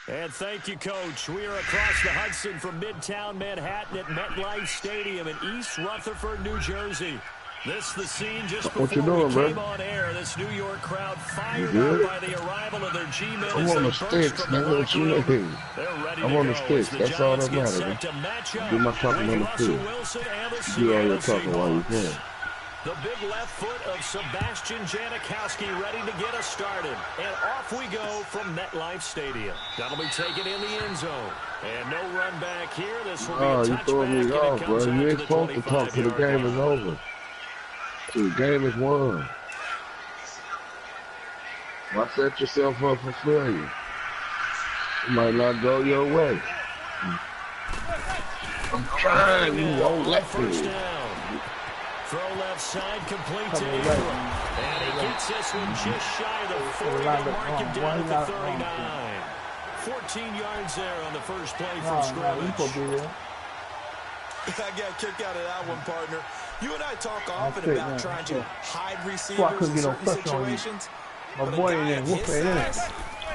And thank you, Coach. We are across the Hudson from Midtown Manhattan at MetLife Stadium in East Rutherford, New Jersey. This the scene just before we came on air. This New York crowd fired up by the arrival of their G-men as they burst from the locker room. They're ready to go as the Giants get set to match up with Russell Wilson and the Seattle Seahawks. The big left foot of Sebastian Janikowski ready to get us started. And off we go from MetLife Stadium. That'll be taken in the end zone. And no run back here. This will be a touchback, and it comes out to the 25-yard line. The game is over. The game is won. Why set yourself up for failure? It might not go your way. I'm trying, you won't let me. Throw left side, complete to Ingram. And he gets this one just shy of the 40 to mark him down at the 39. 14 yards there on the first play from scrimmage. I got a kick out of that one, partner. You and I talk often about trying to hide receivers in certain situations. My boy in there whooping in.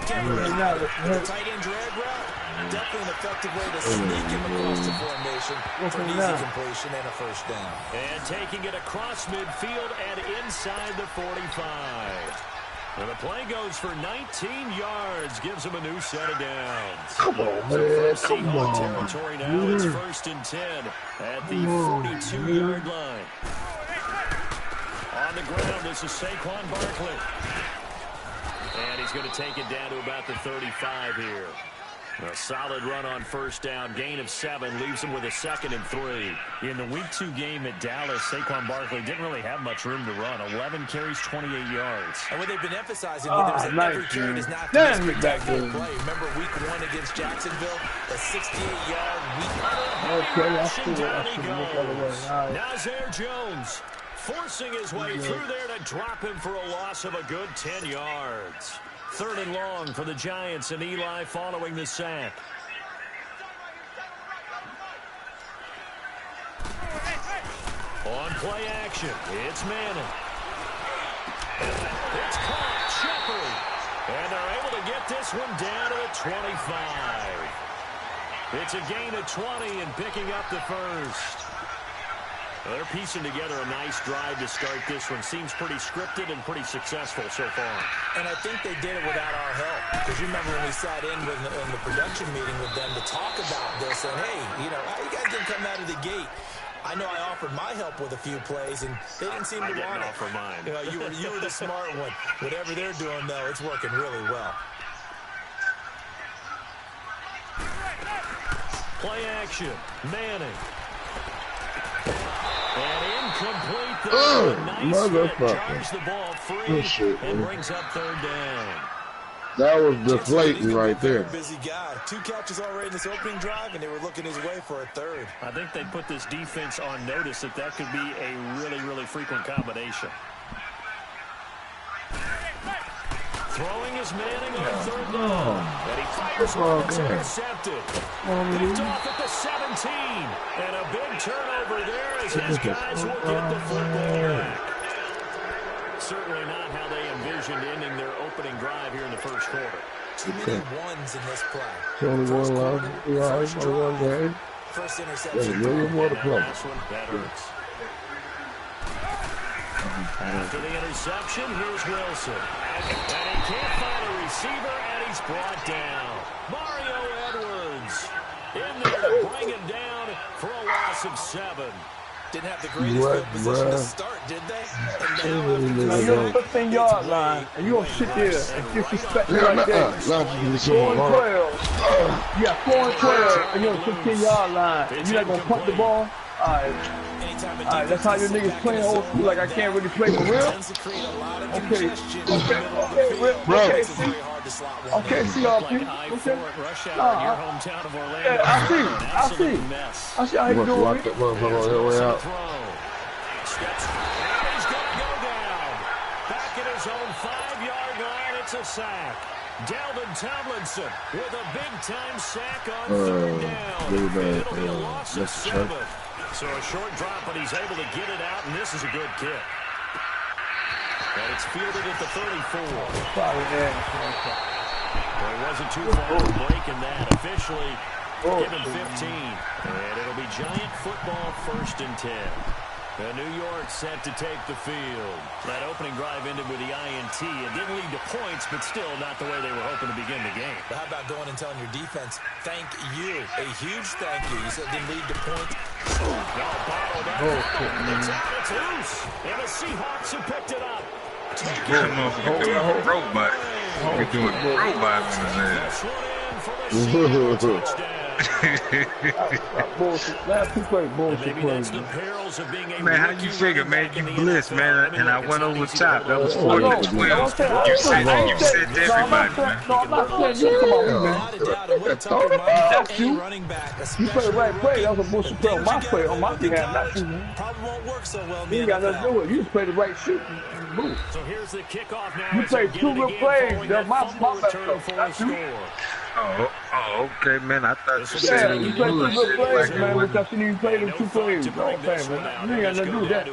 Tight end drag route, definitely an effective way to sneak him across the formation for an easy completion and a first down. And taking it across midfield and inside the 45. And the play goes for 19 yards, gives him a new set of downs. Come on, man. Come on. Territory now. It's 1st and 10 at the 42-yard line. On the ground, this is Saquon Barkley. And he's going to take it down to about the 35 here. A solid run on first down. Gain of 7 leaves him with a 2nd and 3. In the Week 2 game at Dallas, Saquon Barkley didn't really have much room to run. 11 carries, 28 yards. And what they've been emphasizing with him is that every carry does not have to be a spectacular play. Remember Week 1 against Jacksonville? A 68-yard week. Nazir Jones forcing his way through there to drop him for a loss of a good 10 yards. 3rd and long for the Giants, and Eli following the sack. On play action, it's Manning. It's caught, Shepard. And they're able to get this one down to the 25. It's a gain of 20 and picking up the first. Well, they're piecing together a nice drive to start this one. Seems pretty scripted and pretty successful so far. And I think they did it without our help. Because you remember when we sat in the production meeting with them to talk about this, and hey, you know, how you guys didn't come out of the gate? I know I offered my help with a few plays, and they didn't seem to want it. I didn't offer mine. You know, you were the smart one. Whatever they're doing, though, it's working really well. Play action, Manning. And incomplete. Nice hit. Charges the ball free and brings up 3rd down. That was deflating right there. Busy guy. 2 catches already in this opening drive, and they were looking his way for a 3rd. I think they put this defense on notice that could be a really, really frequent combination. Throwing is Manning on 3rd down. And he fires one that's intercepted. Picked off at the 17. And a big turnover there as his guys will get the football back. Certainly not how they envisioned ending their opening drive here in the first quarter. Too many ones in this play. Only one game. First interception. Last one, that hurts. After the interception, here's Wilson. And he can't find a receiver, and he's brought down. Mario Edwards in there to bring him down for a loss of 7. Didn't have the greatest field position to start, did they? Now you're on the 15-yard line, and you're going to sit there and disrespect me like that. 4 and 12. Yeah, 4 and 12, and you're on the 15-yard line. And you're not going to punt the ball? All right, that's how your niggas playing old school, like I can't really play for real? Okay, CRP. Okay. I see how you doing. He's going to go down. Back at his own 5-yard line, it's a sack. Dalvin Tomlinson with a big-time sack on 3rd down. It'll be a loss of 7. So a short drop, but he's able to get it out, and this is a good kick. And it's fielded at the 34. Probably there. Well, it wasn't too far of a break in that. Officially given 15. And it'll be Giant football 1st and 10. New York set to take the field. That opening drive ended with the INT. It didn't lead to points, but still not the way they were hoping to begin the game. But how about going and telling your defense, thank you, a huge thank you. You said it didn't lead to points. It's loose. And the Seahawks have picked it up. Doing robot. We're doing robot in his head. Bullshit. Last two plays, bullshit plays. Man, how you figure, man? You blitzed, man, and I went over top. That was 40-12. You said to everybody, man. No, I'm not saying you. Come on, man. That's you. You play the right play. That was a bullshit play on my play, on my behalf, not you, man. Probably won't work so well. You ain't got nothing to do with it. You just play the right shoot. Move. So here's the kickoff now. You played 2 good plays. That's my best play. That's you. Oh, okay, man. I thought you said you played 2 good plays, man. Because you didn't play them 2 plays. Okay, man. You ain't got nothing to do with that.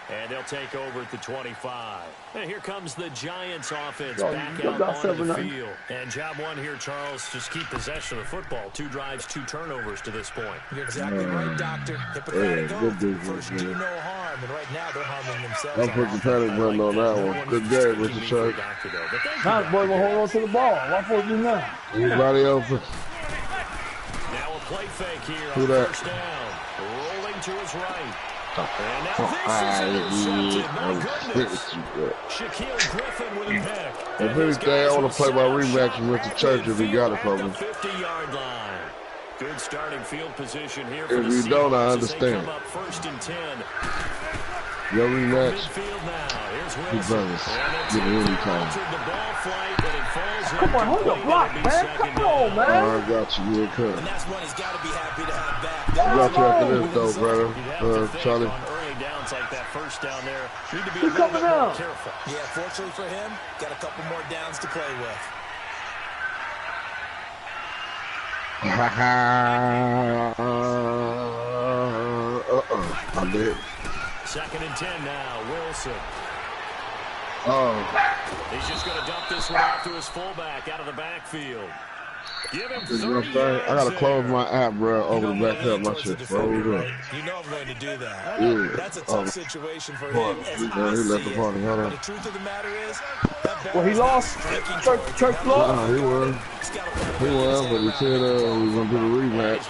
And they'll take over at the 25. And here comes the Giants offense back out onto the field. And job one here, Charles, just keep possession of the football. 2 drives, 2 turnovers to this point. You're exactly right, Doctor. Hippocratic oath. First do no harm, and right now they're harming themselves. I'll put the panic button on that one. Good game, Mr. Church. Now the boy gonna hold on to the ball. What for you now? Anybody else? Now a play fake here on first down. Rolling to his right. And now this is intercepted. My goodness. Shaquille Griffin with a pick. If anything, I want to play my rematch with Mr. Church if he got it from me. 50-yard line. Good starting field position here. If you don't, I understand. First and 10. Your rematch, two brothers, get it any time. Come on, hold the block, man. Come on, man. I got you. Here it comes. And that's one he's got to be happy to have back. I got you after this, though, brother. Charlie. Early downs like that first down there. Need to be He's coming down. Careful. Yeah, fortunately for him, got a couple more downs to play with. I'm dead. 2nd and 10 now. Wilson. Oh. He's just going to dump this one off to his fullback out of the backfield. Give him 30 I got to close my app, bro, over the back up. My shit froze up. You know I'm going to do that. Yeah. That's a tough situation for him. He left the party. Hold on. The truth of the matter is, well, he lost. Church lost. Nah, he was. He was, but he said we was going to do the rematch.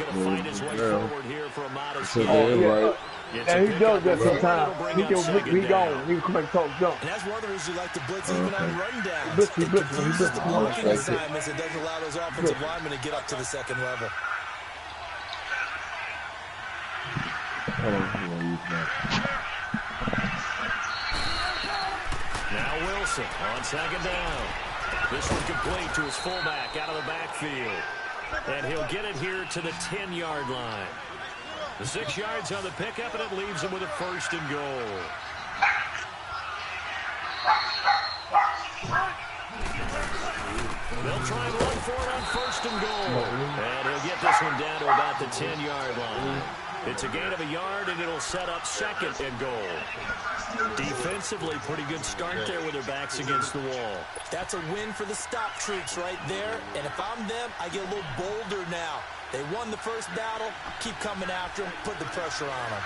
He said they invite. Yeah, he does that sometimes. He gone. He can come and talk junk. And that's one of the reasons you like to blitz even on run downs. He blitz. Blocking assignments, it doesn't allow those offensive linemen to get up to the second level. Now Wilson on 2nd down. This one complete to his fullback out of the backfield. And he'll get it here to the 10-yard line. The 6 yards on the pickup, and it leaves him with a 1st and goal. They'll try and run for it on 1st and goal. And he'll get this one down to about the 10-yard line. It's a gain of a yard, and it'll set up 2nd and goal. Defensively, pretty good start there with their backs against the wall. That's a win for the stop troops right there. And if I'm them, I get a little bolder now. They won the first battle. Keep coming after them. Put the pressure on them.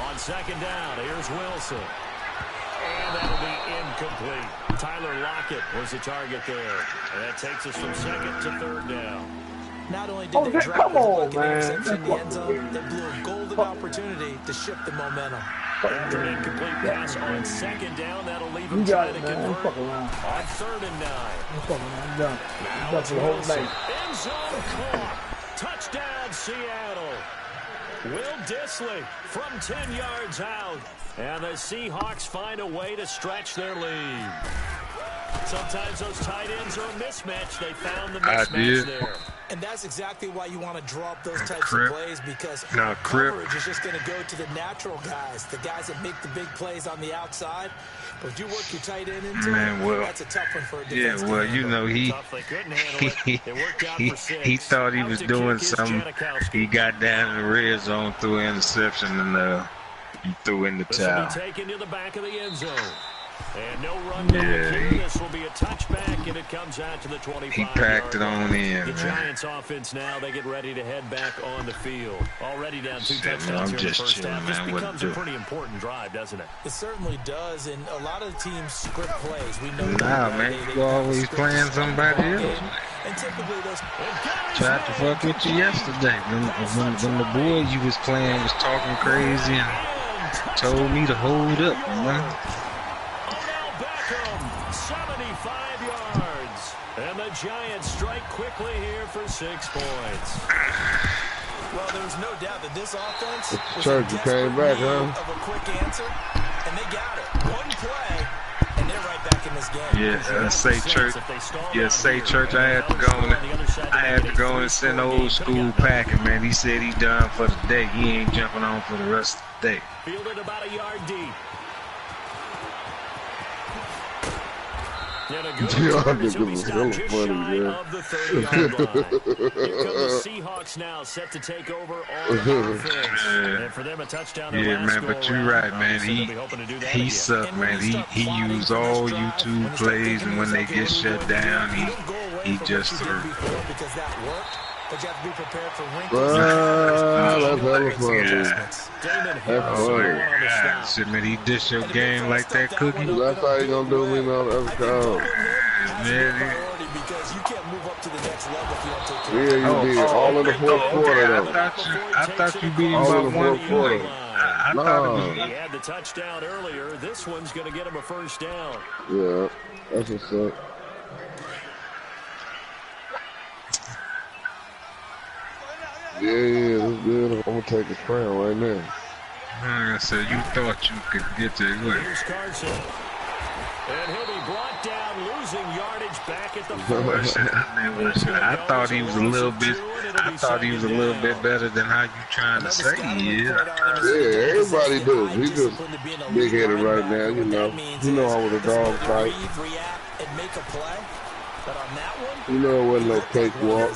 On 2nd down, here's Wilson. And that'll be incomplete. Tyler Lockett was the target there. And that takes us from 2nd to 3rd down. Not only did they drop the interception in the end zone, they blew a golden opportunity to shift the momentum. After an incomplete pass on 2nd down, that'll leave him trying to convert on 3rd and 9. Now it's Wilson. End zone caught. Touchdown, Seattle. Will Dissly from 10 yards out. And the Seahawks find a way to stretch their lead. Sometimes those tight ends are a mismatch. They found the mismatch there. And that's exactly why you want to draw up those types of plays, because coverage is just going to go to the natural guys, the guys that make the big plays on the outside. But if you work your tight end into that's a tough one for a defense. Yeah, well, you know, he thought he was doing something. He got down in the red zone, threw an interception, and he threw in the towel. Taken to the back of the end zone. And no run this will be a touchback, and it comes out to the 25. He packed it on in. The Giants offense now, they get ready to head back on the field. Already down 2 touchdowns here in the first half. This becomes a pretty important drive, doesn't it? It certainly does, and a lot of the teams script plays. We know man, you always playing somebody else. And typically those tried to fuck with you yesterday. When the boy you was playing was talking crazy and told me to hold up, man. 75 yards. And the Giants strike quickly here for 6 points. Well, there's no doubt that this offense Church came back, huh? Of a quick answer, and they got it. One play, and they're right back in this game. Yeah, say church. Yeah, say church. I had to go and send old school packing, man. He said he done for the day. He ain't jumping on for the rest of the day. Fielded about a yard deep. And a good funny, of the 30-yard line. Here come the Seahawks now, set to take over all the offense. And for them, a touchdown. Yeah, man, but you're right, man. He sucked, man. He used all YouTube plays, and when they get shut down, he just threw. Because that worked. But you have to be prepared for wrinkles. That's funny. Shit, man, he dished your game like that cookie. That's how you gonna do me on the other card. Because you can't move up to the next level if you don't take care of it. All in the fourth quarter, though. I thought you beat him by 1 point. I thought he had the touchdown earlier. This one's going to get him a first down. Yeah, that's what's up. Yeah, that's good. I'm going to take a crown right now. So you thought you could get to it. Here's Carson. And he'll be brought down, losing yardage back at the 4. I thought he was a little bit better than how you trying to say he is. Yeah, everybody does. He just big-headed right now, you know. You know how with a dog fight. You know it wasn't no cakewalk.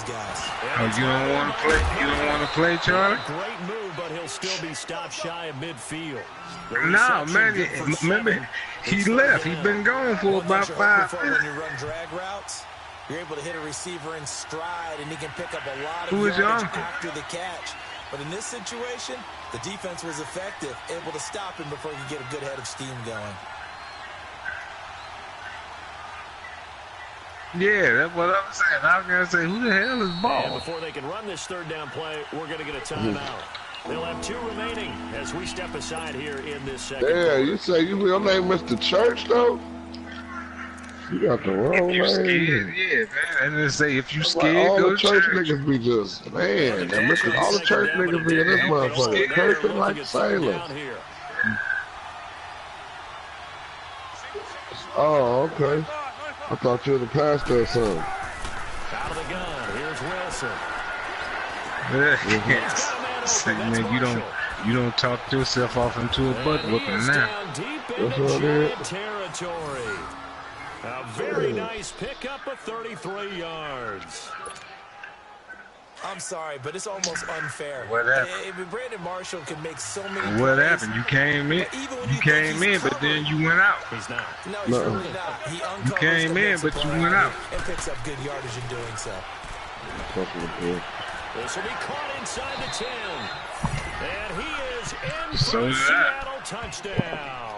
Oh, you don't want to play? You don't want to play, Charlie? Great move, but he'll still be stopped shy of midfield. No, man. Remember, he left. He's been gone for about 5 minutes. When you run drag routes, you're able to hit a receiver in stride, and he can pick up a lot of yardage after the catch. But in this situation, the defense was effective, able to stop him before he could get a good head of steam going. Yeah, that's what I was saying. I was going to say, who the hell is Ball? And before they can run this third down play, we're going to get a timeout. They'll have 2 remaining as we step aside here in this second. Yeah, you say your name Mr. Church, though? You got the wrong name. Yeah, man. And they say, if you scared, all go the church niggas be just, man, all the church niggas be in this motherfucker. Cursing like a sailor. Oh, okay. I thought you were the pastor or something. Out of the gun. Here's Wilson. See, man, you don't talk yourself off into a butt whooping now. That's what it is. Territory. A very nice pickup of 33 yards. I'm sorry, but it's almost unfair. What happened? Brandon Marshall can make so many What plays. happened? You came in, but then you went out. He's not. No, he's really not. He you came in, but you went out. And picks up good yardage in doing so. This will be caught inside the 10. And he is in for a Seattle touchdown.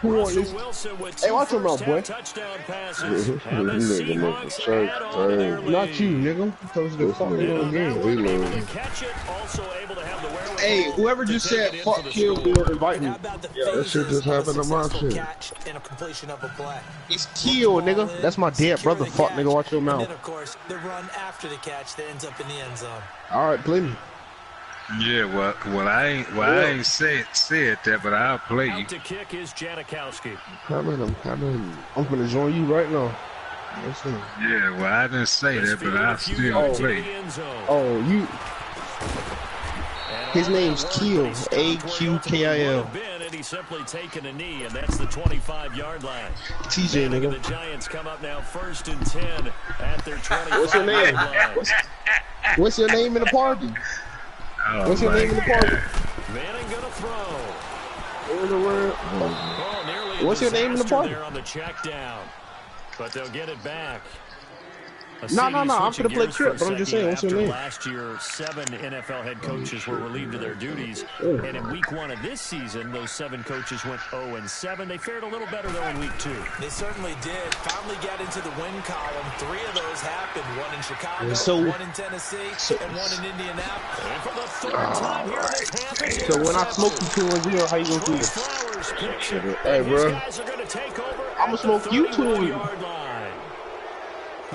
Russell Wilson with 2 first-half touchdown passes. And the Seahawks add on to their lead. Not you, nigga. Supposed to fuck me again. Able to catch it, also able to have the wherewithal. Hey, whoever just said fuck Kill Bill, invite me. Yeah, that shit just happened to my shit. It's Kill, nigga. That's my dead brother. Fuck, nigga. Watch your mouth. And then, of course, the run after the catch that ends up in the end zone. All right, play me. Yeah, well, I ain't said that, but I'll play you. Out to kick is Janikowski. I'm coming. I'm finna join you right now. Yeah, well, I didn't say that, but I still play. Oh, you. His name's Keel, A-Q-K-I-L. He's simply taken a knee, and that's the 25-yard line. TJ, nigga. The Giants come up now 1st and 10 at their 25-yard What's your name? What's your name in the party? Oh, what's your name in the party? Manning gonna throw. What's your name in the party? There on the check down, but they'll get it back. No. I'm gonna play Crip, but I'm just saying, what's your name? Last year, 7 NFL head coaches were relieved of their duties, and in week 1 of this season, those 7 coaches went 0-7. They fared a little better though in week 2. They certainly did. Finally got into the win column. 3 of those happened. 1 in Chicago, 1 in Tennessee, and 1 in Indianapolis. And for the 3rd time here in this half. So when I smoke you 2-0, how you gonna do this? Hey, bro. I'm gonna smoke you 2-0.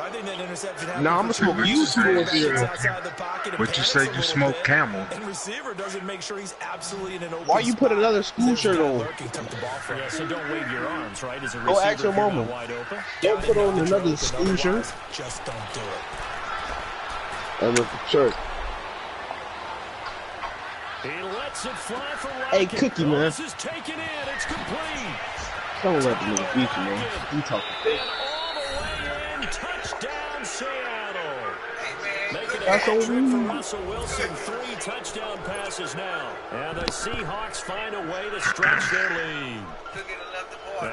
I think that interception I'm gonna smoke you 2-0. But you say you smoke Camel. And receiver doesn't make sure he's absolutely in an open Why you put another school shirt on? Yeah, so don't wave your arms, right? As a Go ask your mama. Don't put on another school shirt. Just don't do it. I'm at the church. He lets it fly for Hey, Cookie, man. This is taken in. It's complete. Don't let the nigga beat you, man. You talking big. Touchdown, Seattle. Making That's a so for rude. Russell Wilson. 3 touchdown passes now. And the Seahawks find a way to stretch their lead.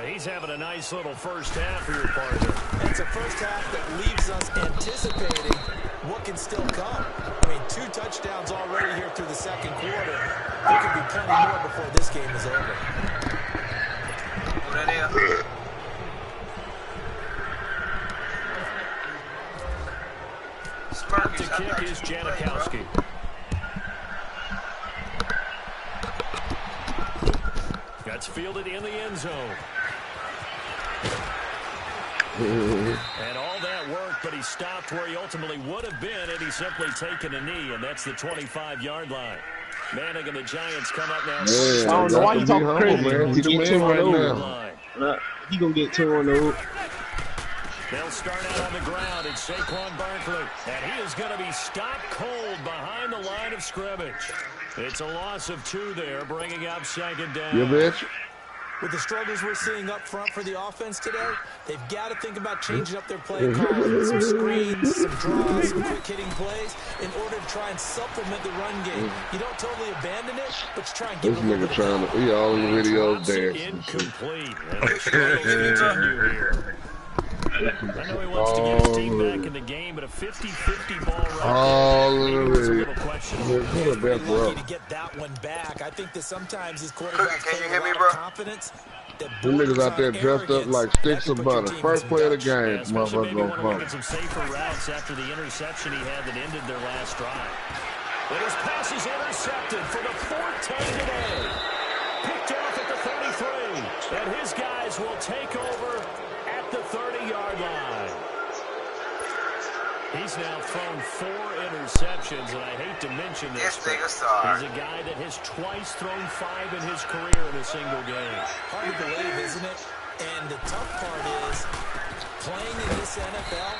He's having a nice little first half for your partner. It's a first half that leaves us anticipating what can still come. I mean, 2 touchdowns already here through the second quarter. There could be plenty more before this game is over. To kick is Janikowski. That's fielded in the end zone. And all that work, but he stopped where he ultimately would have been had he simply taken a knee, and that's the 25-yard line. Manning and the Giants come up now. I don't know why you talking crazy, man. He He get 2-0. He gonna get 2-0. They'll start out on the ground. It's Saquon Barkley, and he is going to be stopped cold behind the line of scrimmage. It's a loss of 2 there, bringing up 2nd down. You bitch. With the struggles we're seeing up front for the offense today, they've got to think about changing up their play calling, some screens, some draws, some quick-hitting plays in order to try and supplement the run game. You don't totally abandon it, but you try and give This it a little nigga bit of trying to, he all in the videos dancing. Incomplete. And the struggles continue here. I know he wants to get his team back in the game, but a 50-50 ball right All there. in the It's a video. little questionable. lucky to get that one back. I think that sometimes these quarterbacks play with a lot of confidence. Them niggas out there dressed up like sticks of butter. First play of the game, Especially maybe motherfuckers want to gonna look at some safer routes after the interception he had that ended their last drive. But his pass is intercepted for the 4th time today. Picked off at the 33. And his guys will take over at the 30-yard line. He's now thrown 4 interceptions, and I hate to mention this, but he's a guy that has twice thrown 5 in his career in a single game. Hard to believe, isn't it? And the tough part is, playing in this NFL,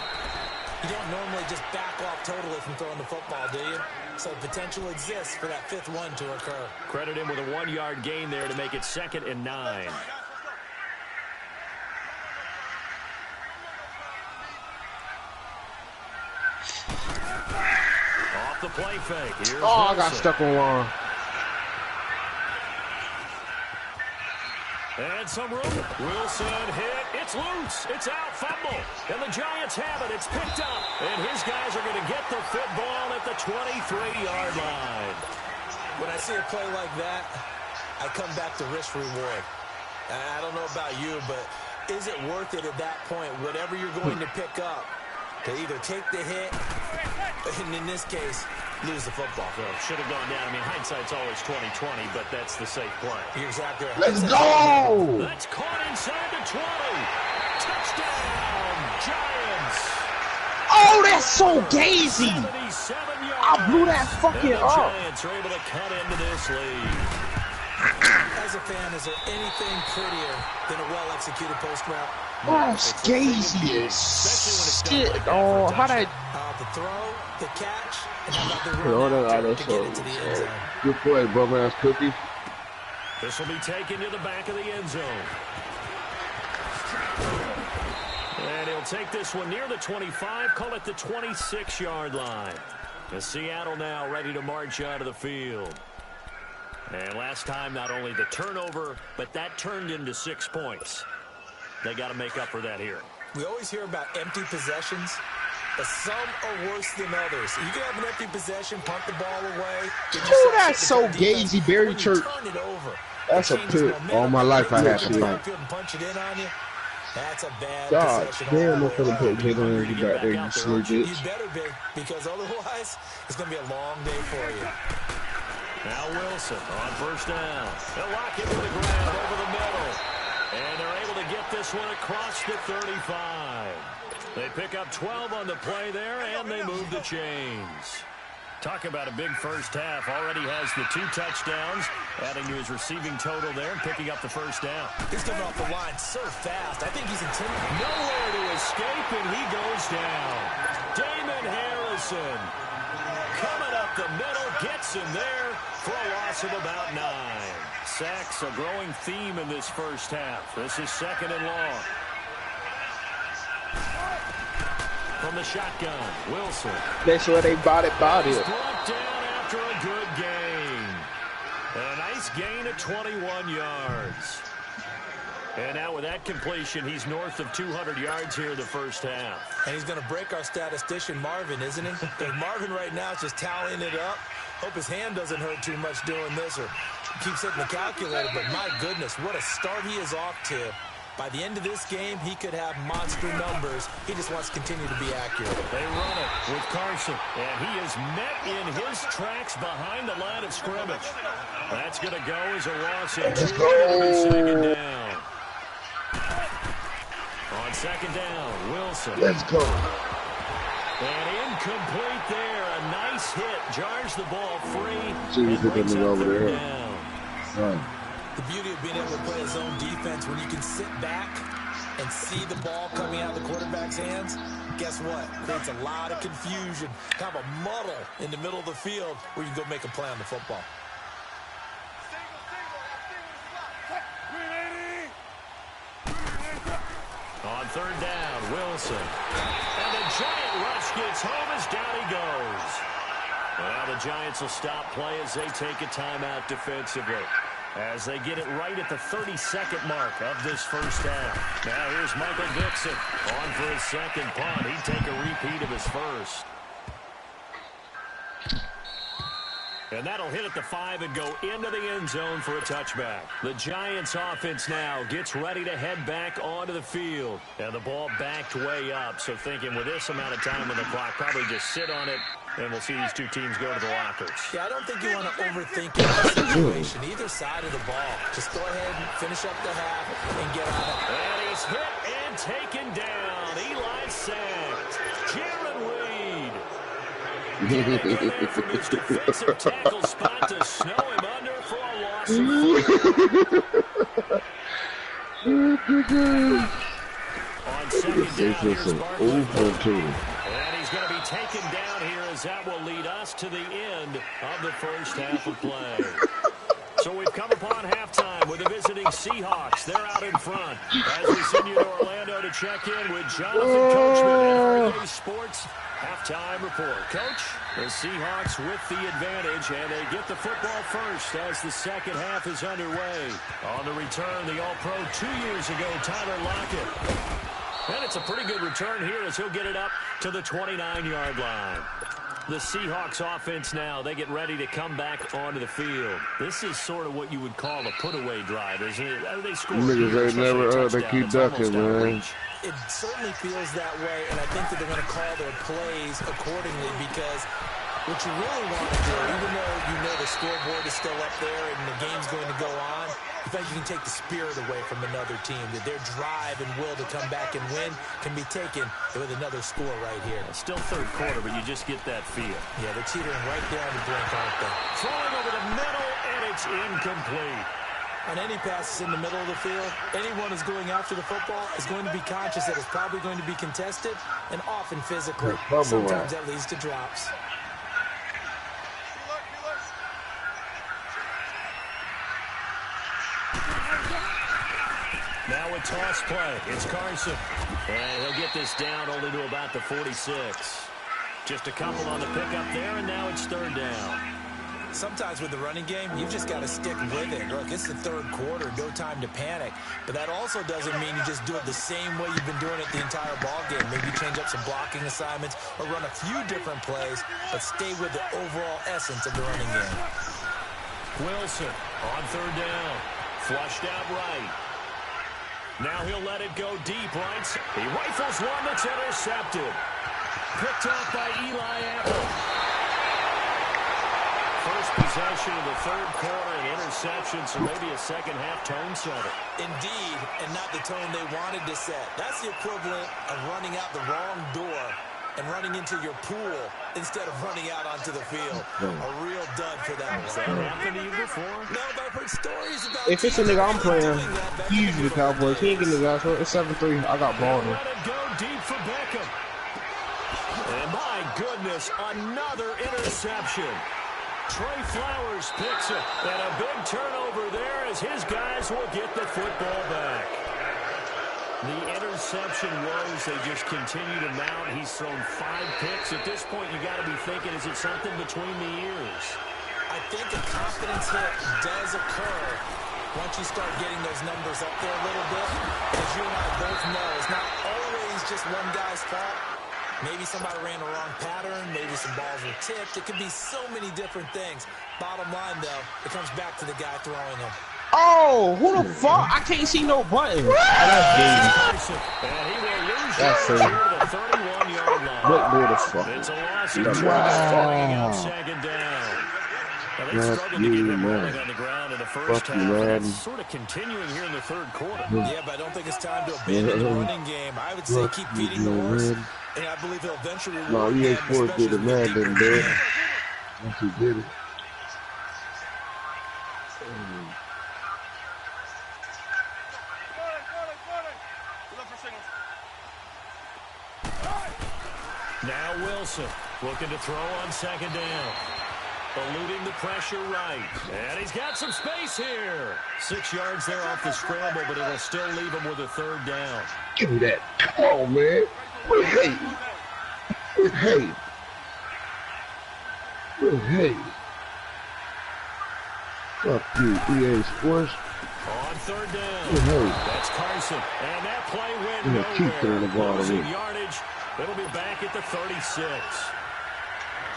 you don't normally just back off totally from throwing the football, do you? So potential exists for that 5th one to occur. Credit him with a 1-yard gain there to make it 2nd and 9. Off the play fake. Here's I got Wilson. stuck on one. And some room. Wilson hit. It's loose. It's out. Fumble. And the Giants have it. It's picked up. And his guys are going to get the football at the 23-yard line. When I see a play like that, I come back to risk reward. I don't know about you, but is it worth it at that point, whatever you're going to pick up, to either take the hit, and in this case, lose the football? So should have gone down. I mean, hindsight's always 20/20, but that's the safe play. You're exactly right. Let's go! That's caught inside the 20. Touchdown, Giants. Oh, that's so gazy! 77 yards. I blew that fucking And the up. Giants are able to cut into this lead. As a fan, is there anything prettier than a well-executed post route? Oh, Scazy as shit. Oh, how that? The throw, the catch, and how about the run to get into the end zone. Good play, bum-ass cookie. This will be taken to the back of the end zone. And he'll take this one near the 25, call it the 26-yard line. And Seattle now ready to march out of the field. And last time, not only the turnover, but that turned into 6 points. They got to make up for that here. We always hear about empty possessions, but some are worse than others. You can have an empty possession, punt the ball away. Oh, that's so Gazy Berry Church. That's a pick. All my life I had to fight. That's a bad God possession. damn, I'm gonna put Jalen Ramsey back there, you silly bitch. You better be, because otherwise, it's going to be a long day for you. Now Wilson on first down. They'll lock into the ground over the middle. And they're able to get this one across the 35. They pick up 12 on the play there, and they move the chains. Talk about a big first half. Already has the 2 touchdowns, adding to his receiving total there and picking up the first down. He's coming off the line so fast. I think he's intimidated. Nowhere to escape, and he goes down. Damon Harrison coming up the middle, gets him there for a loss of about 9. Sacks, a growing theme in this first half. This is 2nd and long. From the shotgun, Wilson. That's where they bought it. Brought down after a good gain. A nice gain of 21 yards. And now with that completion, he's north of 200 yards here in the first half. And he's going to break our statistician, Marvin, isn't he? Because Marvin right now is just tallying it up. Hope his hand doesn't hurt too much doing this or keeps hitting the calculator. But my goodness, what a start he is off to. By the end of this game, he could have monster numbers. He just wants to continue to be accurate. They run it with Carson, and he is met in his tracks behind the line of scrimmage. That's going to go as a loss in 2. Second down. On second down, Wilson. Let's go. And incomplete there. A nice hit. Jars the ball free. See, he's looking me over there. Right. The beauty of being able to play his own defense when you can sit back and see the ball coming out of the quarterback's hands, guess what? Creates a lot of confusion, kind of a muddle in the middle of the field where you can go make a play on the football. On third down, Wilson. And the Giant rush gets home as down he goes. Well, now the Giants will stop play as they take a timeout defensively. As they get it right at the 32nd mark of this first half. Now here's Michael Dixon on for his second punt. He'd take a repeat of his first. And that'll hit at the 5 and go into the end zone for a touchback. The Giants offense now gets ready to head back onto the field. And the ball backed way up. So thinking with this amount of time on the clock, probably just sit on it. And we'll see these two teams go to the lockers. Yeah, I don't think you want to overthink the situation. Either side of the ball. Just go ahead and finish up the half and get on it. And he's hit and taken down. Eli sacked. Jaron Reed. From his defensive tackle spot to snow him under for a loss of 4. On second down, here's Barkley. And he's going to be taken down here as that will lead us to the end of the first half of play. So we've come upon halftime with the visiting Seahawks. They're out in front. As we send you to Orlando to check in with Jonathan Coachman, NRA Sports halftime report. Coach, the Seahawks with the advantage, and they get the football first as the second half is underway. On the return, the All-Pro 2 years ago, Tyler Lockett. And it's a pretty good return here as he'll get it up to the 29-yard line. The Seahawks offense now, they get ready to come back onto the field. This is sort of what you would call a put-away drive, isn't it? They score. Niggas ain't never, they keep ducking, man. It certainly feels that way, and I think that they're going to call their plays accordingly because what you really want to do, even though you know the scoreboard is still up there and the game's going to go on, you think you can take the spirit away from another team, that their drive and will to come back and win can be taken with another score right here. Still third quarter, but you just get that feel. Yeah, they're teetering right there on the brink, aren't they? Throwing over the middle, and it's incomplete. On any passes in the middle of the field, anyone who's going after the football is going to be conscious that it's probably going to be contested and often physically. Sometimes that leads to drops. Now a toss play. It's Carson. And he'll get this down only to about the 46. Just a couple on the pickup there, and now it's third down. Sometimes with the running game, you've just got to stick with it. Look, it's the third quarter, no time to panic. But that also doesn't mean you just do it the same way you've been doing it the entire ball game. Maybe change up some blocking assignments or run a few different plays, but stay with the overall essence of the running game. Wilson on third down. Flushed out right. Now he'll let it go deep right. He rifles one that's intercepted. Picked off by Eli Apple. First possession of the third quarter, an interception, so maybe a second-half tone setter. Indeed, and not the tone they wanted to set. That's the equivalent of running out the wrong door and running into your pool instead of running out onto the field. A real dud for that one. Has that happened to you before? No, but I've heard stories about if it's a nigga I'm playing, he's the Cowboys. He ain't getting the guys. It's 7-3. I got ball. Let it go deep for Beckham. And my goodness, another interception. Trey Flowers picks it, and a big turnover there as his guys will get the football back. The interception woes, they just continue to mount. He's thrown 5 picks. At this point, you got to be thinking, is it something between the ears? I think a confidence hit does occur once you start getting those numbers up there a little bit. As you and I both know, it's not always just one guy's fault. Maybe somebody ran the wrong pattern. Maybe some balls were tipped. It could be so many different things. Bottom line, though, it comes back to the guy throwing them. Oh, who the fuck? I can't see no button. That's the 31-yard line. What the fuck? It's a loss of 2 on second down. Now, they struggled to get him rolling on the ground in the first half. That's sort of continuing here in the third quarter. Yeah, but I don't think it's time to abandon the running game. I would say keep feeding the horse, and I believe he'll eventually reward them, especially with the deeper game. Once he did it. Now Wilson looking to throw on second down. Eluding the pressure right. And he's got some space here. 6 yards there off the scramble, but it'll still leave him with a third down. Give me that. Come on, man. With hate. With hate. With hate. Fuck you, EA Sports. On third down. With hate. That's Carson. And that play went nowhere. Losing yardage. It'll be back at the 36.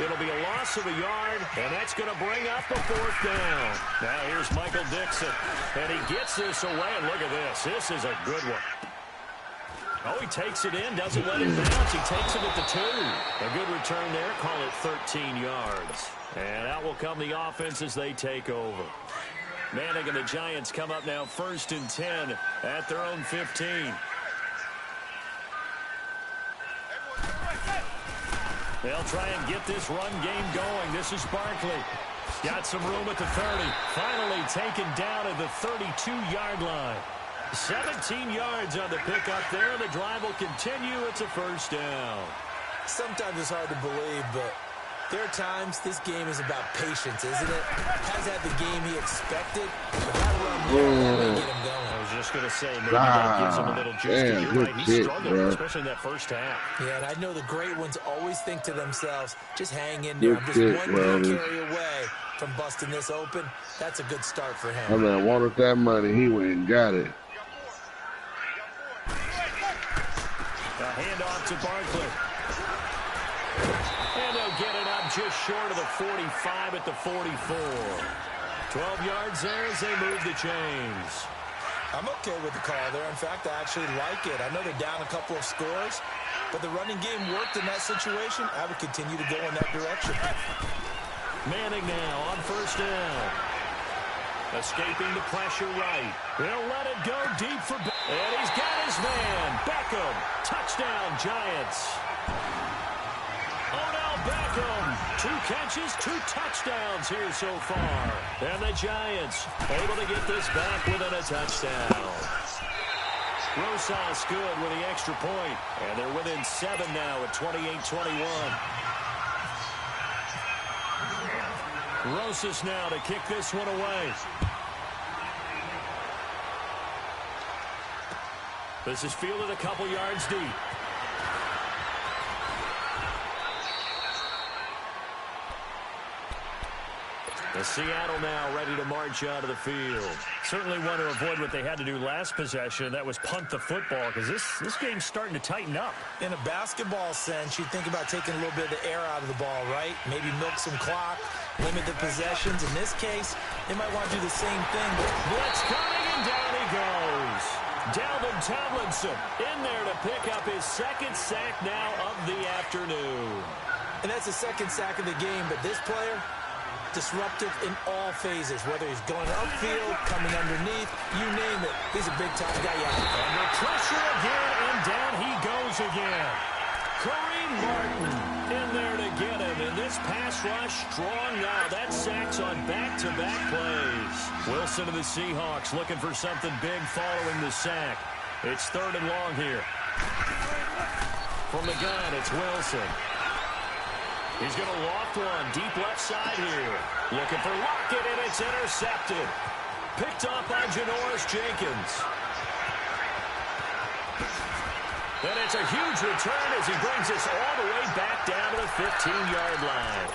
It'll be a loss of a yard, and that's going to bring up a fourth down. Now here's Michael Dixon, and he gets this away, and look at this. This is a good one. Oh, he takes it in, doesn't let it bounce. He takes it at the 2. A good return there, call it 13 yards. And out will come the offense as they take over. Manning and the Giants come up now 1st and 10 at their own 15. They'll try and get this run game going. This is Barkley. Got some room at the 30. Finally taken down at the 32-yard line. 17 yards on the pickup there. The drive will continue. It's a first down. Sometimes it's hard to believe, but there are times this game is about patience, isn't it? Has had the game he expected, but that run there may get him going. I was just going to say, maybe that gives him a little juice. You're right, he struggled, especially in that first half. Yeah, and I know the great ones always think to themselves, just hang in there. I'm just one more carry away from busting this open. That's a good start for him. I mean, I wanted that money. He went and got it. A handoff to Barkley. And they'll get it up just short of the 45 at the 44. 12 yards there as they move the chains. I'm okay with the call there. In fact, I actually like it. I know they're down a couple of scores, but the running game worked in that situation. I would continue to go in that direction. Manning now on first down. Escaping the pressure right. They'll let it go deep for Beckham. And he's got his man. Beckham. Touchdown, Giants. Odell Beckham, 2 catches, 2 touchdowns here so far. And the Giants able to get this back within a touchdown. Rosas good with the extra point. And they're within 7 now at 28-21. Rosas now to kick this one away. This is fielded a couple yards deep. The Seattle now ready to march out of the field. Certainly want to avoid what they had to do last possession. That was punt the football, because this game's starting to tighten up. In a basketball sense, you think about taking a little bit of the air out of the ball, right? Maybe milk some clock, limit the possessions. In this case, they might want to do the same thing. Blitz coming, and down he goes. Dalvin Tomlinson in there to pick up his 2nd sack now of the afternoon. And that's the 2nd sack of the game, but this player, disruptive in all phases, whether he's going upfield, coming underneath, you name it. He's a big-time guy. Under pressure again, and down he goes again. Kareem Martin in there to get him, and this pass rush strong now. That sacks on back-to-back plays. Wilson of the Seahawks looking for something big following the sack. It's 3rd and long here. From the gun, it's Wilson. He's going to loft one deep left side here. Looking for Lockett, and it's intercepted. Picked up by Janoris Jenkins. And it's a huge return as he brings us all the way back down to the 15-yard line.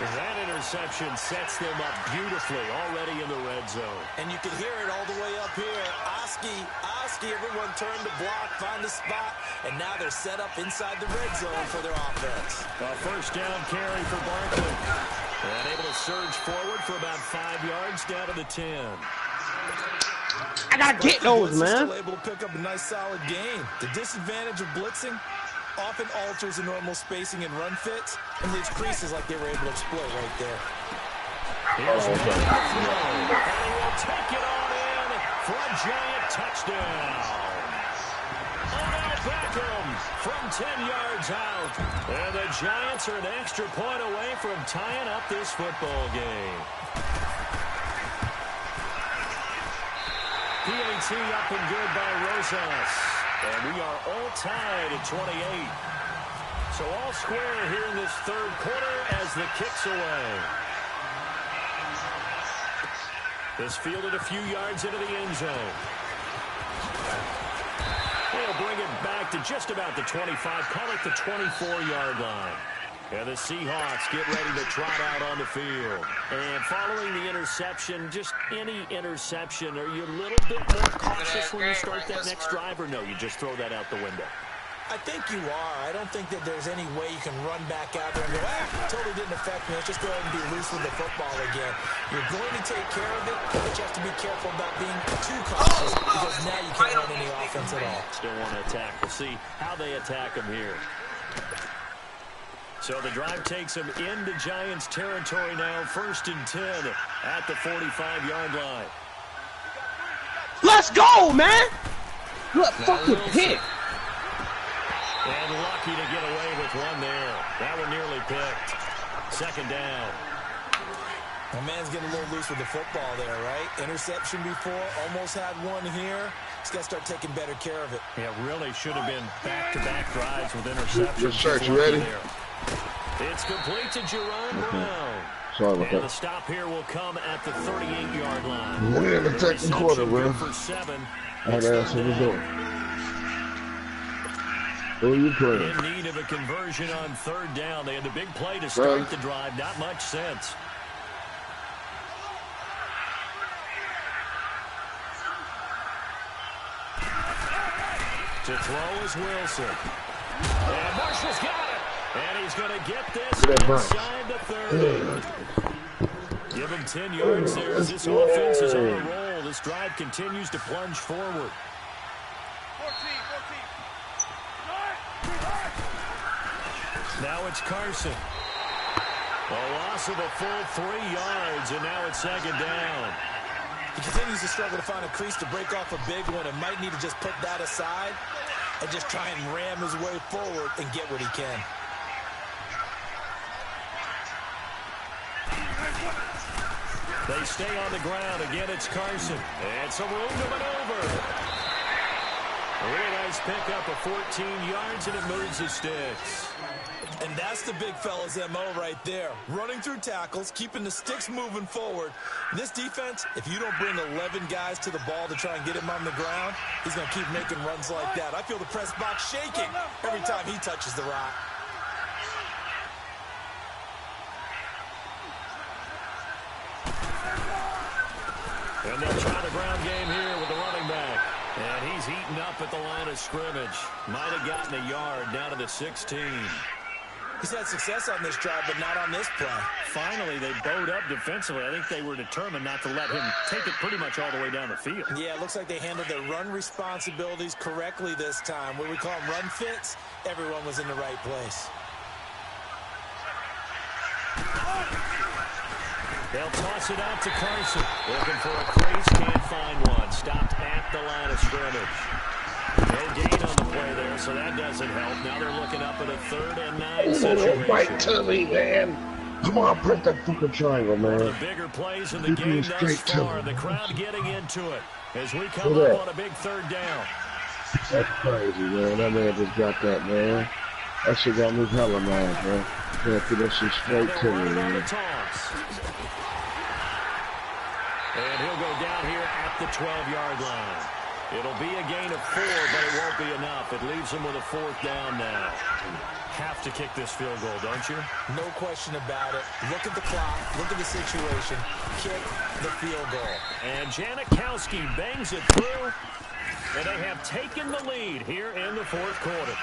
That interception sets them up beautifully already in the red zone. And you can hear it all the way up here. Oski, everyone turned to block, find the spot, and now they're set up inside the red zone for their offense. A 1st down carry for Barkley. And able to surge forward for about 5 yards down to the 10. I gotta get those, man. Still able to pick up a nice solid gain. The disadvantage of blitzing often alters the normal spacing and run fits and leaves creases like they were able to exploit right there. Here's and he will take it on in for a giant touchdown. Odell Beckham from 10 yards out. And the Giants are an extra point away from tying up this football game. PAT up and good by Rosas. And we are all tied at 28. So all square here in this 3rd quarter as the kick's away. This fielded a few yards into the end zone. They'll bring it back to just about the 25, call it the 24-yard line. And the Seahawks get ready to trot out on the field. And following the interception, just any interception, are you a little bit more cautious when you start that next drive, or no, you just throw that out the window? I think you are. I don't think that there's any way you can run back out there and go, totally didn't affect me. Let's just go ahead and be loose with the football again. You're going to take care of it, but you have to be careful about being too cautious because now you can't run any offense at all. Still want to attack. We'll see how they attack them here. So the drive takes them into Giants territory now. 1st and 10 at the 45-yard line. Let's go, man! Good fucking pick. And lucky to get away with one there. That one nearly picked. 2nd down. My man's getting a little loose with the football there, right? Interception before, almost had one here. He's got to start taking better care of it. Yeah, really should have been back-to-back drives with interceptions. Yes, sir. You ready? It's complete to Jerron Brown. Sorry about and that. the stop here will come at the 38-yard line. We're in the 2nd quarter, bro. For 7. That's what we're doing. Who are you playing? In need of a conversion on 3rd down. They had the big play to start the drive. Not much sense. To throw is Wilson. And Marshall's got it. And he's going to get this inside the 30. Give him 10 yards there as this offense is on a roll. This drive continues to plunge forward. Now it's Carson. A loss of a full 3 yards, and now it's 2nd down. He continues to struggle to find a crease to break off a big one and might need to just put that aside and just try and ram his way forward and get what he can. They stay on the ground. Again, it's Carson. It's a room to maneuver. A really nice pickup of 14 yards, and it moves the sticks. And that's the big fella's MO right there. Running through tackles, keeping the sticks moving forward. This defense, if you don't bring 11 guys to the ball to try and get him on the ground, he's going to keep making runs like that. I feel the press box shaking every time he touches the rock. And they'll try the ground game here with the running back. And he's eaten up at the line of scrimmage. Might have gotten a yard down to the 16. He's had success on this drive, but not on this play. Finally, they bowed up defensively. I think they were determined not to let him take it pretty much all the way down the field. Yeah, it looks like they handled their run responsibilities correctly this time. What we call them run fits, everyone was in the right place. They'll toss it out to Carson. Looking for a crease, can't find one. Stopped at the line of scrimmage. No gain on the play there, so that doesn't help. Now they're looking up at a 3rd and 9 situation. Right to me, man. Come on, press that fucking triangle, man. One of the bigger plays in the game thus far. The crowd getting into it as we come up on a big 3rd down. That's crazy, man. That man just got that, man. That shit got me hella mad, man. Yeah, put that shit straight to me, man. And he'll go down here at the 12-yard line. It'll be a gain of 4, but it won't be enough. It leaves him with a 4th down now. Have to kick this field goal, don't you? No question about it. Look at the clock. Look at the situation. Kick the field goal. And Janikowski bangs it through. And they have taken the lead here in the 4th quarter.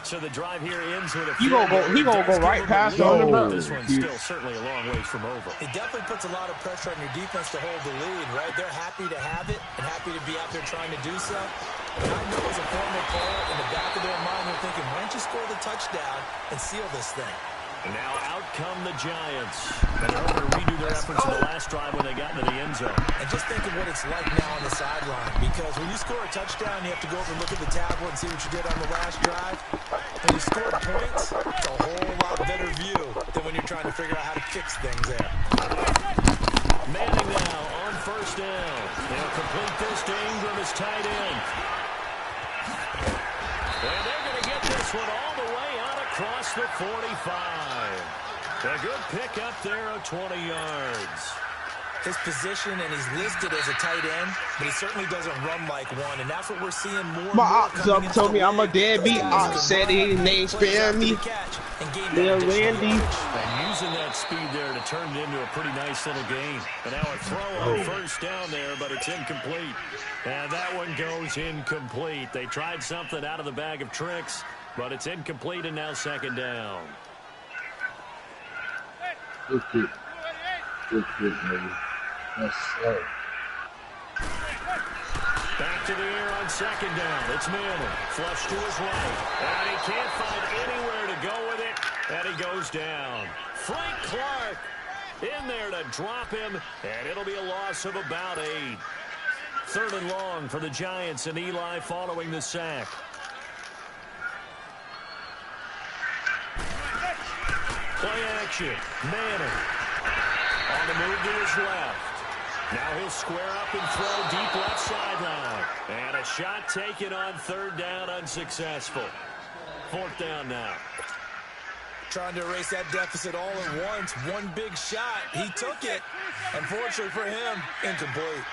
So the drive here ends with a He gonna go right past the other. This one's still certainly a long ways from over. It definitely puts a lot of pressure on your defense to hold the lead, right? They're happy to have it and happy to be out there trying to do so. And I know as a former player, in the back of their mind, they're thinking, why don't you score the touchdown and seal this thing? And now out come the Giants. And they're going to redo their efforts in the last drive when they got into the end zone. And just think of what it's like now on the sideline. Because when you score a touchdown, you have to go over and look at the tablet and see what you did on the last drive. When you score points, it's a whole lot better view than when you're trying to figure out how to fix things there. Manning now on 1st down. They'll complete this to Ingram as tight end. And they're going to get this one all the way out across the 45. A good pick up there of 20 yards. His position, and he's listed as a tight end, but he certainly doesn't run like one, and that's what we're seeing more. My ops told me I'm a deadbeat. Ops said he name spare me. Yeah, Randy. And using that speed there to turn it into a pretty nice little game. And now a throw on 1st down there, but it's incomplete. And that one goes incomplete. They tried something out of the bag of tricks, but it's incomplete, and now 2nd down. Good kick. Good kick, baby. Yes, sir. Back to the air on 2nd down. It's Manning. Flush to his right. And he can't find anywhere to go with it. And he goes down. Frank Clark in there to drop him. And it'll be a loss of about 8. 3rd and long for the Giants, and Eli following the sack. Play action. Manning on the move to his left. Now he'll square up and throw deep left sideline. And a shot taken on 3rd down, unsuccessful. 4th down now. Trying to erase that deficit all at once. One big shot. He took it. Unfortunately for him, incomplete.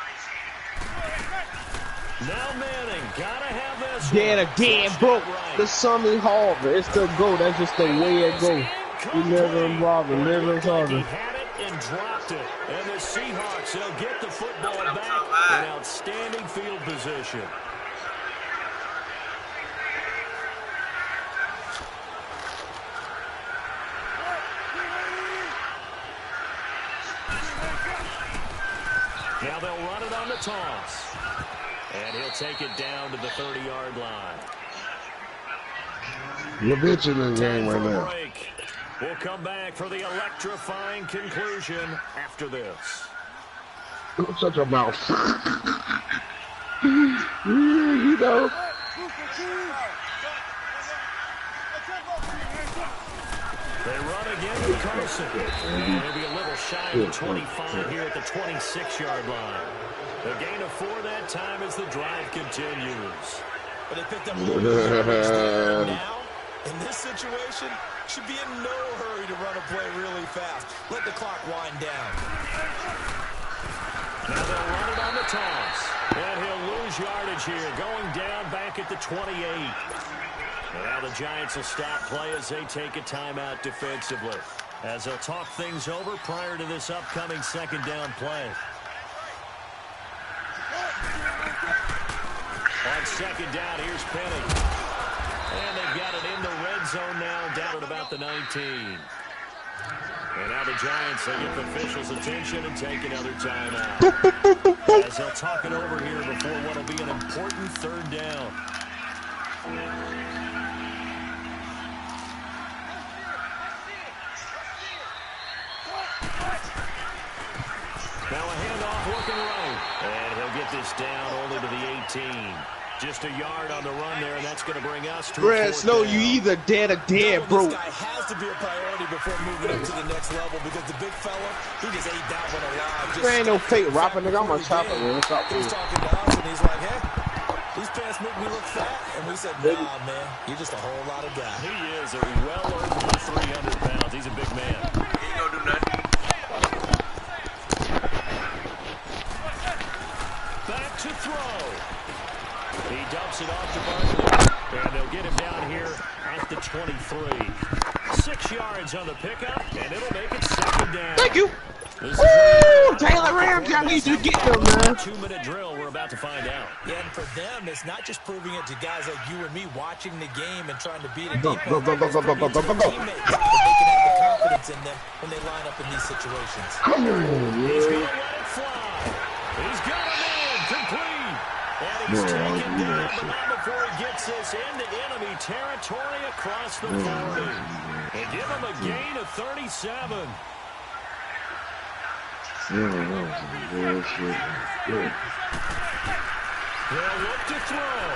Now Manning, gotta have this Yeah, one. again, bro. The Summon Harvard. It's the go. That's just the way it goes. We never involved in living Harvard. He had it and dropped it. And the Seahawks, they'll get the football back in outstanding field position. Now they'll run it on the toss. And he'll take it down to the 30-yard line. You're bitching in the game right now. Break. We'll come back for the electrifying conclusion after this. Shut your mouth. You know. They run again with Carson. And he'll be a little shy of the 25 here at the 26-yard line. The gain of 4 that time as the drive continues. But they picked up a little bit of yardage there. Now, in this situation, should be in no hurry to run a play really fast. Let the clock wind down. Now they'll run it on the toss. And he'll lose yardage here, going down back at the 28. And now the Giants will stop play as they take a timeout defensively, as they'll talk things over prior to this upcoming second down play. On second down, here's Penny. And they've got it in the red zone now, down at about the 19. And now the Giants, they get the officials' attention and take another timeout. As they'll talk it over here before what will be an important third down. Now a handoff looking right. And he'll get this down only to the 18. Just a yard on the run there, and that's going to bring us to Brad Snow, you either dead or dead, bro. This guy has to be a priority before moving up to the next level because the big fella, he just ate that one alive. There ain't no fake rapper, nigga. I'm a chopper, man. He's talking to us, and he's like, hey, these pants make me look fat. And we said, nah, man, you're just a whole lot of guy. He is a well over 300 pounds. He's a big man. He ain't gonna do nothing. Back to throw. He dumps it off to Barkley, and they'll get him down here at the 23. 6 yards on the pickup, and it'll make it second down. Thank you. Ooh, Taylor Ramsey, I need you to get them, man. 2-minute drill, we're about to find out. Yeah, and for them, it's not just proving it to guys like you and me watching the game and trying to beat a Go, defense. go, go, go, go, go, go, go, go. Teammates, that they can have the confidence in them when they line up in these situations. He's going to let it fly. He's got him in, complete. And he's taken down, but not before he gets this into enemy territory across the 40. And give him a gain of 37. Yeah, that was some good shit. Good. They'll look to throw.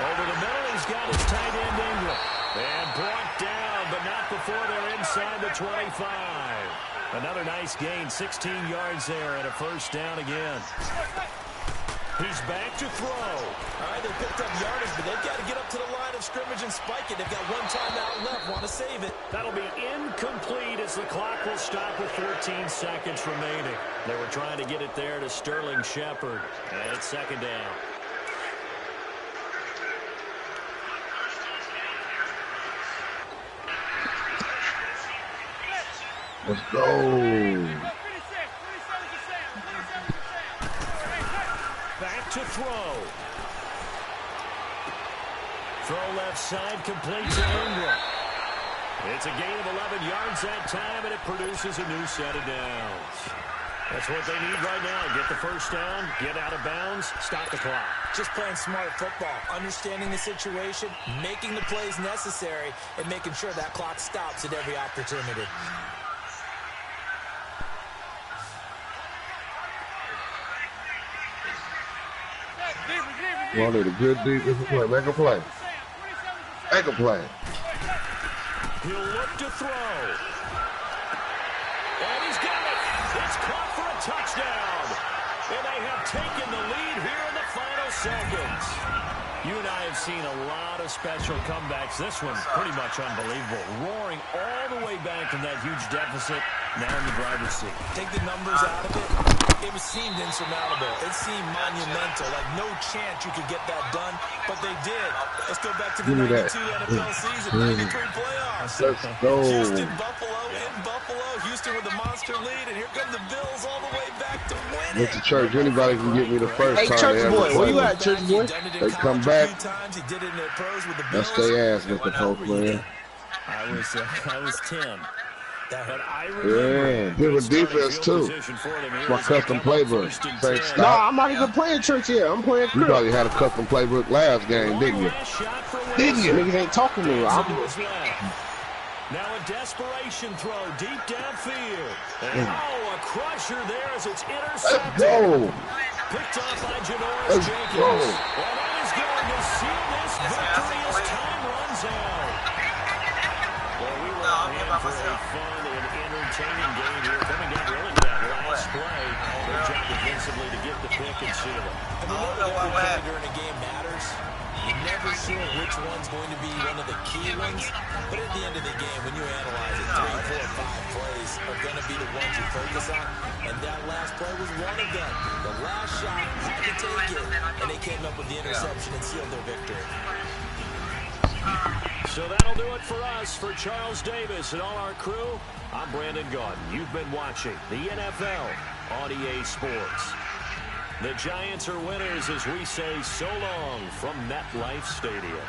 Over the middle, he's got his tight end Ingram. And brought down, but not before they're inside the 25. Another nice gain, 16 yards there, and a first down again. He's back to throw. All right, they picked up yardage, but they've got to get up to the line of scrimmage and spike it. They've got one timeout left, want to save it. That'll be incomplete as the clock will stop with 14 seconds remaining. They were trying to get it there to Sterling Shepard, and it's second down. Let's go. Back to throw. Throw left side, complete to Ingram. It's a gain of 11 yards that time, and it produces a new set of downs. That's what they need right now. Get the first down, get out of bounds, stop the clock. Just playing smart football, understanding the situation, making the plays necessary, and making sure that clock stops at every opportunity. Wanted a good defensive play. Make a play. Make a play. He'll look to throw. And he's got it. It's caught for a touchdown. And they have taken the lead here in the final seconds. You and I have seen a lot of special comebacks. This one pretty much unbelievable. Roaring all the way back from that huge deficit. Now in the driver's seat. Take the numbers out of it. It seemed insurmountable. It seemed monumental. Like no chance you could get that done, but they did. Let's go back to the 92 NFL season, 93 playoffs. Let's go. Houston, Buffalo, in Buffalo. Houston with a monster lead, and here come the Bills all the way back to win it. Mr. Church, anybody can get me the first Hey, time. Church boy, where you at, Church boy? They come back. He did it in the pros with the That's Bills. their ass, Mr. Pope, man. I was 10. But I Yeah, different defense, too. It's my custom playbook. Same No, stop. I'm not even playing Church here. I'm playing You Crip. probably had a custom playbook last game, didn't you? Didn't you? Niggas ain't talking to me. Now a desperation throw deep downfield. And a crusher there as it's intercepted. Let's go. Picked off by Janoris Let's Jenkins. go. And that is going to seal this victory as time runs out. Well, we were in for a fun and entertaining game here. Coming down really to that last play. Good job defensively to get the pick and seal it. And we know what play during a game matters. You're never sure which one's going to be one of the key ones. But at the end of the game, when you analyze it, 3, 4, 5 plays are going to be the ones you focus on. And that last play was one of them. The last shot had to take it, and they came up with the interception and sealed their victory. So that'll do it for us. For Charles Davis and all our crew, I'm Brandon Gaudin. You've been watching the NFL on EA Sports. The Giants are winners as we say so long from MetLife Stadium.